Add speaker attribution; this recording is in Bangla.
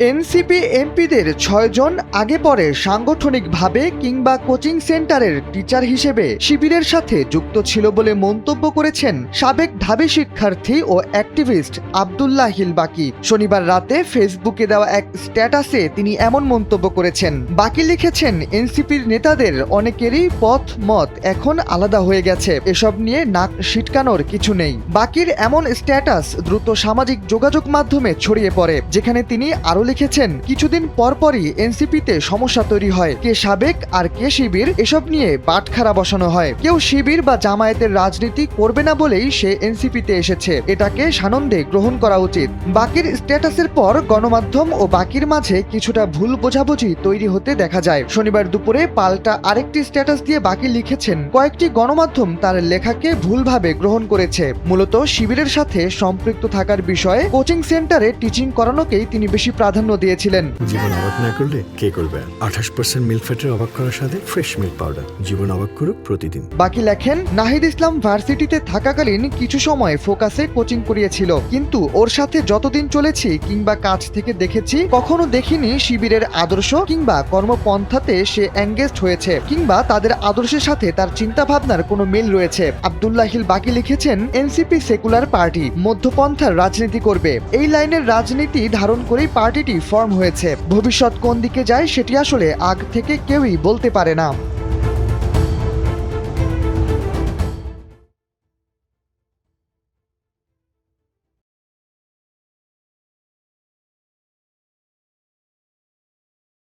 Speaker 1: এনসিপি এমপিদের ৬ জন আগে পরে সাংগঠনিকভাবে কিংবা কোচিং সেন্টারের টিচার হিসেবে শিবিরের সাথে যুক্ত ছিল বলে মন্তব্য করেছেন সাবেক ঢাবি শিক্ষার্থী ও অ্যাক্টিভিস্ট আব্দুল্লাহ হিল বাকি। শনিবার রাতে ফেসবুকে দেওয়া এক স্ট্যাটাসে তিনি এমন মন্তব্য করেছেন। বাকি লিখেছেন, এনসিপির নেতাদের অনেকেরই পথ মত এখন আলাদা হয়ে গেছে, এসব নিয়ে নাক সিটকানোর কিছু নেই। বাকির এমন স্ট্যাটাস দ্রুত সামাজিক যোগাযোগ মাধ্যমে ছড়িয়ে পড়ে, যেখানে তিনি আরো লিখেছেন, কিছুদিন পরপরই এনসিপিতে সমস্যা তৈরি হয়, কে সাবেক আর কে শিবির এসব নিয়ে বাটখারা বসানো হয়। কেউ শিবির বা জামায়াতের রাজনীতি করবে না বলেই সে এনসিপিতে এসেছে, এটাকে সানন্দে গ্রহণ করা উচিত। বাকির স্ট্যাটাসের পর গণমাধ্যম ও বাকির মাঝে কিছুটা ভুল বোঝাবুঝি তৈরি হতে দেখা যায়। শনিবার দুপুরে পাল্টা আরেকটি স্ট্যাটাস দিয়ে বাকি লিখেছেন, কয়েকটি গণমাধ্যম তার লেখাকে ভুলভাবে গ্রহণ করেছে, মূলত শিবিরের সাথে সম্পৃক্ত থাকার বিষয়ে কোচিং সেন্টারে টিচিং করানোকেই তিনি বেশি প্রাধান্য দিয়েছিলেন।
Speaker 2: জীবন অবাক না করলে কে করবে? 28% মিল্ক ফ্যাটের অবাক করার সাথে ফ্রেশ মিল্ক পাউডার। জীবন অবাক করুক প্রতিদিন।
Speaker 1: বাকি লেখেন, নাহিদ ইসলাম ভার্সিটিতে থাকাকালীন কিছু সময় ফোকাসে কোচিং করিয়েছিল, কিন্তু ওর সাথে যতদিন চলেছি কিংবা কাছ থেকে দেখেছি, কখনো দেখিনি শিবিরের আদর্শ কিংবা কর্মপন্থাতে সে এঙ্গেজড হয়েছে কিংবা তাদের আদর্শের সাথে তার চিন্তা ভাবনার কোনো মিল রয়েছে। আব্দুল্লাহ হিল বাকি লিখেছেন, এনসিপি সেকুলার পার্টি, মধ্যপন্থার রাজনীতি করবে, এই লাইনের রাজনীতি ধারণ করেই পার্টিটি ফর্ম হয়েছে। ভবিষ্যৎ কোন দিকে যায় সেটি আসলে আগ থেকে কেউই বলতে পারে না।